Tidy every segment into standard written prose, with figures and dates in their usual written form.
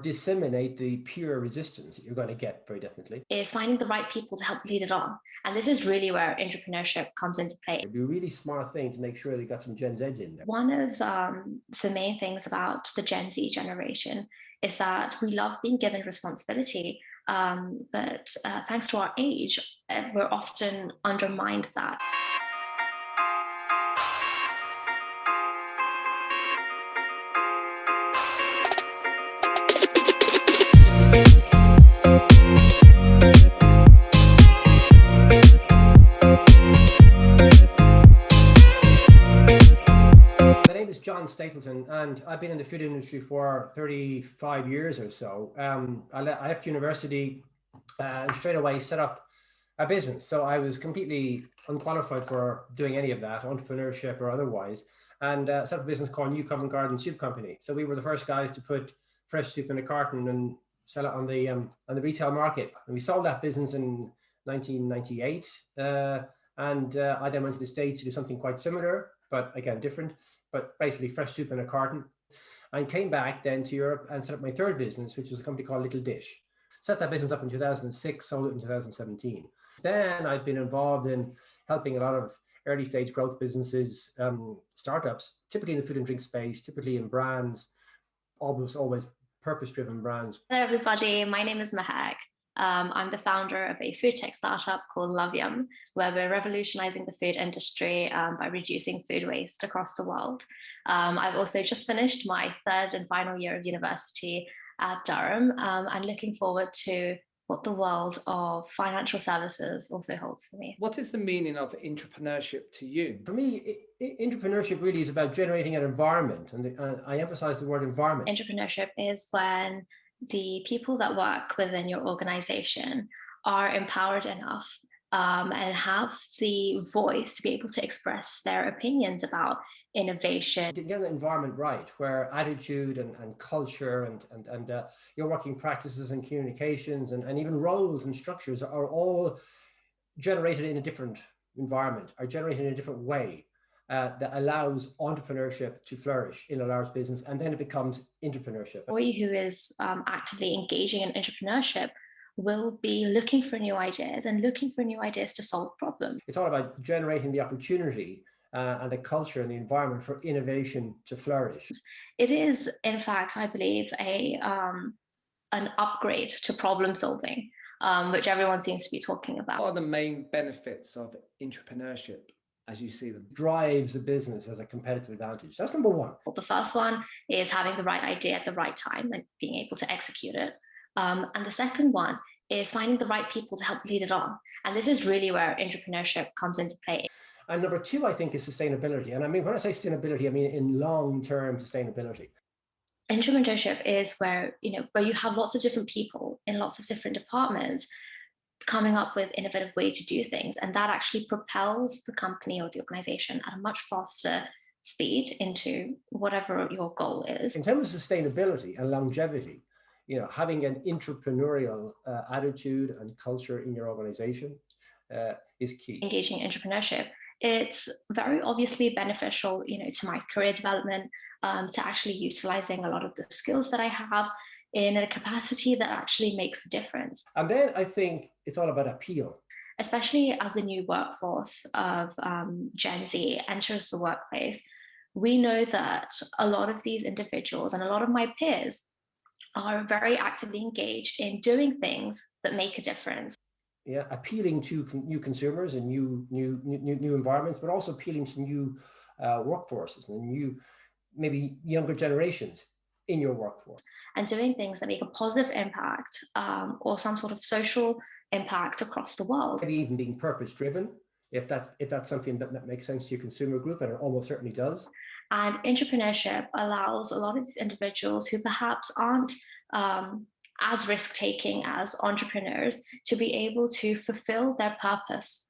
disseminate the pure resistance that you're going to get, very definitely. Is finding the right people to help lead it on. And this is really where entrepreneurship comes into play. It'd be a really smart thing to make sure they got some Gen Zs in there. One of the main things about the Gen Z generation is that we love being given responsibility, but thanks to our age, we're often undermined that. Stapleton, and I've been in the food industry for 35 years or so. I left university and straight away set up a business. So I was completely unqualified for doing any of that, entrepreneurship or otherwise, and set up a business called New Covent Garden Soup Company. So we were the first guys to put fresh soup in a carton and sell it on the retail market. And we sold that business in 1998. I then went to the States to do something quite similar, but again, different, but basically fresh soup in a carton. I came back then to Europe and set up my third business, which was a company called Little Dish. Set that business up in 2006, sold it in 2017. Then I've been involved in helping a lot of early stage growth businesses, startups, typically in the food and drink space, typically in brands, almost always purpose-driven brands. Hello, everybody. My name is Mahek. I'm the founder of a food tech startup called Luvyum, where we're revolutionizing the food industry by reducing food waste across the world. I've also just finished my third and final year of university at Durham, and looking forward to what the world of financial services also holds for me. What is the meaning of entrepreneurship to you? For me, entrepreneurship really is about generating an environment, and I emphasize the word environment. Entrepreneurship is when the people that work within your organization are empowered enough and have the voice to be able to express their opinions about innovation. Get the environment right, where attitude and culture and your working practices and communications and even roles and structures are all generated in a different environment, are generated in a different way. That allows entrepreneurship to flourish in a large business, and then it becomes entrepreneurship. Somebody who is actively engaging in entrepreneurship will be looking for new ideas and looking for new ideas to solve problems. It's all about generating the opportunity and the culture and the environment for innovation to flourish. It is, in fact, I believe, an upgrade to problem solving, which everyone seems to be talking about. What are the main benefits of entrepreneurship as you see them? Drives the business as a competitive advantage. That's number one. Well, the first one is having the right idea at the right time and being able to execute it. And the second one is finding the right people to help lead it on. And this is really where entrepreneurship comes into play. And number two, I think, is sustainability. And I mean, when I say sustainability, I mean in long-term sustainability. Entrepreneurship is where you have lots of different people in lots of different departments coming up with innovative way to do things, and that actually propels the company or the organization at a much faster speed into whatever your goal is. In terms of sustainability and longevity, having an entrepreneurial attitude and culture in your organization is key. Engaging in entrepreneurship, it's very obviously beneficial, to my career development, to actually utilizing a lot of the skills that I have in a capacity that actually makes a difference. And then I think it's all about appeal. Especially as the new workforce of Gen Z enters the workplace, we know that a lot of these individuals and a lot of my peers are very actively engaged in doing things that make a difference. Yeah, appealing to new consumers and new environments, but also appealing to new workforces and new, maybe younger generations in your workforce. And doing things that make a positive impact or some sort of social impact across the world. Maybe even being purpose-driven, if that's something that makes sense to your consumer group, and it almost certainly does. And entrepreneurship allows a lot of these individuals who perhaps aren't as risk-taking as entrepreneurs to be able to fulfill their purpose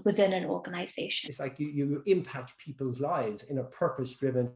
within an organization. It's like you impact people's lives in a purpose-driven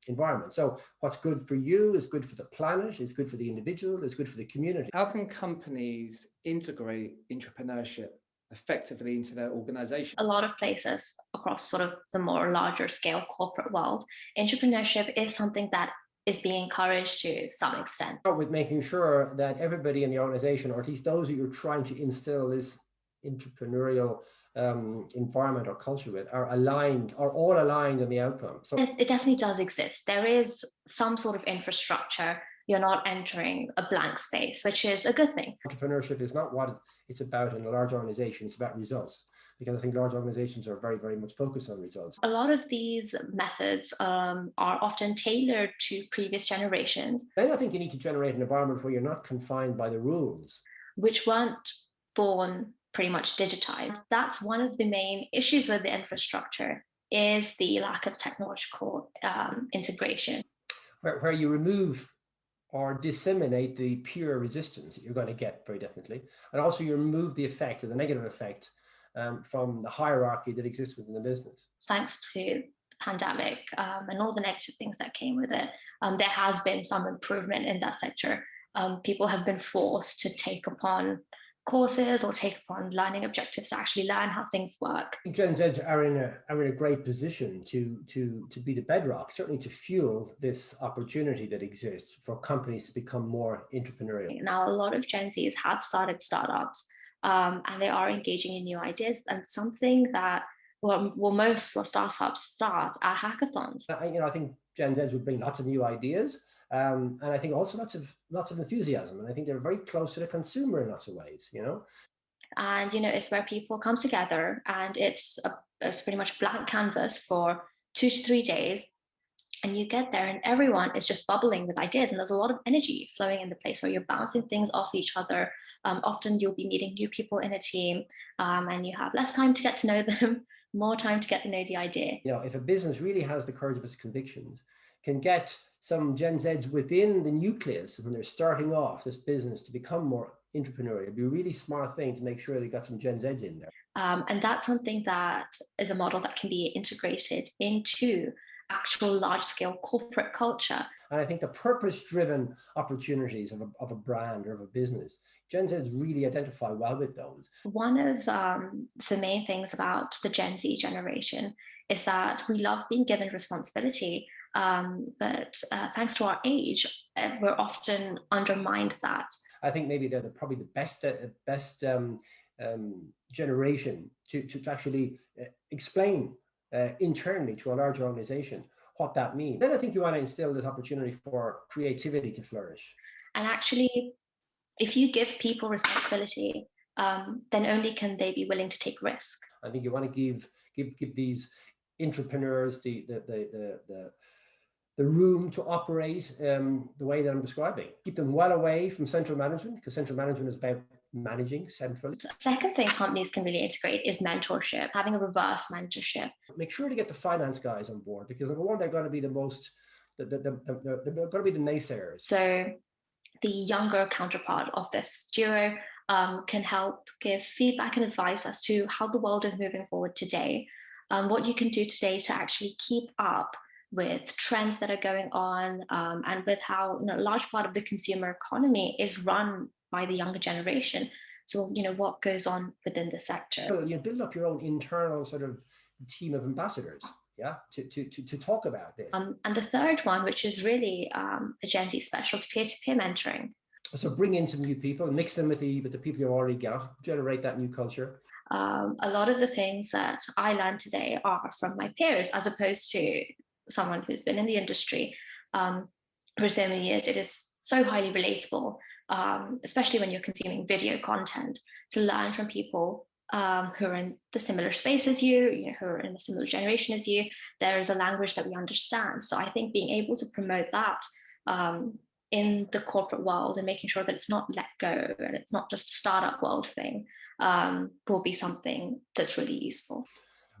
environment. So what's good for you is good for the planet, is good for the individual, is good for the community. How can companies integrate entrepreneurship effectively into their organization? A lot of places across sort of the more larger scale corporate world, entrepreneurship is something that is being encouraged to some extent. Start with making sure that everybody in the organization, or at least those that you're trying to instill this entrepreneurial environment or culture with, are all aligned on the outcome. So it definitely does exist. There is some sort of infrastructure. You're not entering a blank space, which is a good thing. Entrepreneurship is not what it's about in a large organization. It's about results, because I think large organizations are very, very much focused on results. A lot of these methods are often tailored to previous generations. Then I think you need to generate an environment where you're not confined by the rules, which weren't born pretty much digitized. That's one of the main issues with the infrastructure, is the lack of technological integration. Where you remove or disseminate the pure resistance that you're going to get, very definitely. And also you remove the effect, or the negative effect, from the hierarchy that exists within the business. Thanks to the pandemic and all the negative things that came with it, there has been some improvement in that sector. People have been forced to take upon courses or take upon learning objectives to actually learn how things work. Gen Zs are in a great position to be the bedrock, certainly to fuel this opportunity that exists for companies to become more entrepreneurial. Now, a lot of Gen Zs have started startups, and they are engaging in new ideas, and something that most startups start at hackathons. I think Gen Zs would bring lots of new ideas, and I think also lots of enthusiasm, and I think they're very close to the consumer in lots of ways, And it's where people come together, and it's pretty much blank canvas for 2 to 3 days, and you get there and everyone is just bubbling with ideas, and there's a lot of energy flowing in the place where you're bouncing things off each other. Often you'll be meeting new people in a team, and you have less time to get to know them, more time to get to know the idea. If a business really has the courage of its convictions, can get some Gen Zs within the nucleus when they're starting off this business to become more entrepreneurial, it'd be a really smart thing to make sure they got some Gen Zs in there. And that's something that is a model that can be integrated into actual large-scale corporate culture. And I think the purpose-driven opportunities of a brand or of a business, Gen Zs really identify well with those. One of the main things about the Gen Z generation is that we love being given responsibility, but thanks to our age, we're often undermined that. I think maybe they're probably the best generation to actually explain internally to a large organization what that means. Then I think you want to instill this opportunity for creativity to flourish. And actually, if you give people responsibility, then only can they be willing to take risk. I think you want to give these entrepreneurs the room to operate the way that I'm describing. Keep them well away from central management, because central management is about managing centrally. Second thing companies can really integrate is mentorship, having a reverse mentorship. Make sure to get the finance guys on board, because number one, they're going to be they're going to be the naysayers. So the younger counterpart of this duo can help give feedback and advice as to how the world is moving forward today, what you can do today to actually keep up with trends that are going on, and with how a large part of the consumer economy is run by the younger generation. So, what goes on within the sector. You build up your own internal sort of team of ambassadors, to talk about this. And the third one, which is really a Gen Z special, is peer-to-peer mentoring. So bring in some new people, mix them with the people you already got, generate that new culture. A lot of the things that I learned today are from my peers, as opposed to someone who's been in the industry for so many years. It is so highly relatable, especially when you're consuming video content, to learn from people who are in the similar space as you, who are in a similar generation as you. There is a language that we understand. So I think being able to promote that in the corporate world and making sure that it's not let go and it's not just a startup world thing will be something that's really useful.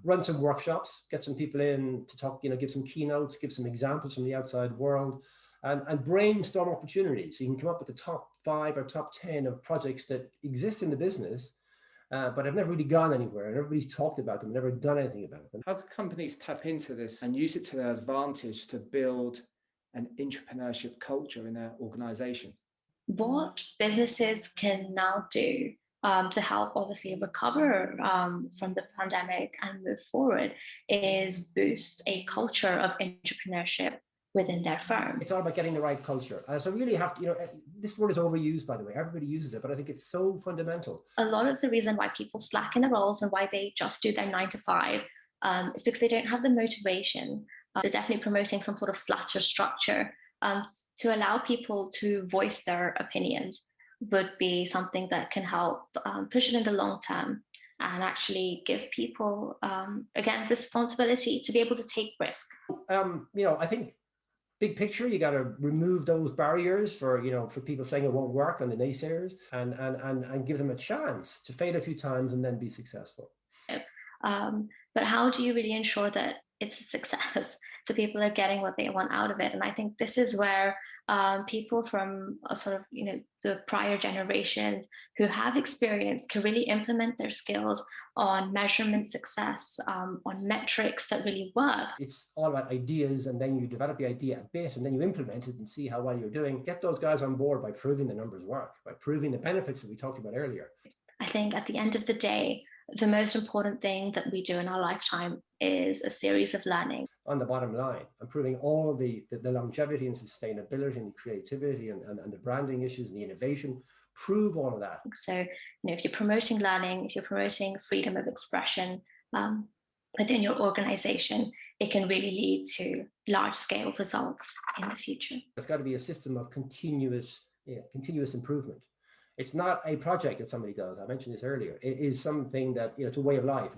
Run some workshops, get some people in to talk, give some keynotes, give some examples from the outside world, and brainstorm opportunities. So you can come up with the top 5 or top 10 of projects that exist in the business, but have never really gone anywhere, and everybody's talked about them, never done anything about them. How can companies tap into this and use it to their advantage to build an entrepreneurship culture in their organization? What businesses can now do to help obviously recover from the pandemic and move forward is boost a culture of entrepreneurship within their firm. It's all about getting the right culture. So really have to, this word is overused, by the way. Everybody uses it, but I think it's so fundamental. A lot of the reason why people slack in their roles and why they just do their 9 to 5 is because they don't have the motivation. They're definitely promoting some sort of flatter structure to allow people to voice their opinions would be something that can help push it in the long term and actually give people, again, responsibility to be able to take risk. I think big picture, you got to remove those barriers for people saying it won't work and the naysayers, and give them a chance to fail a few times and then be successful. But how do you really ensure that it's a success, so people are getting what they want out of it? And I think this is where people from the prior generations who have experience can really implement their skills on measurement success, on metrics that really work. It's all about ideas, and then you develop the idea a bit and then you implement it and see how well you're doing. Get those guys on board by proving the numbers work, by proving the benefits that we talked about earlier. I think at the end of the day, the most important thing that we do in our lifetime is a series of learning. On the bottom line, improving all the longevity and sustainability and the creativity and the branding issues and the innovation, prove all of that. So, if you're promoting learning, if you're promoting freedom of expression within your organization, it can really lead to large-scale results in the future. There's got to be a system of continuous improvement. It's not a project that somebody does. I mentioned this earlier. It is something that, it's a way of life.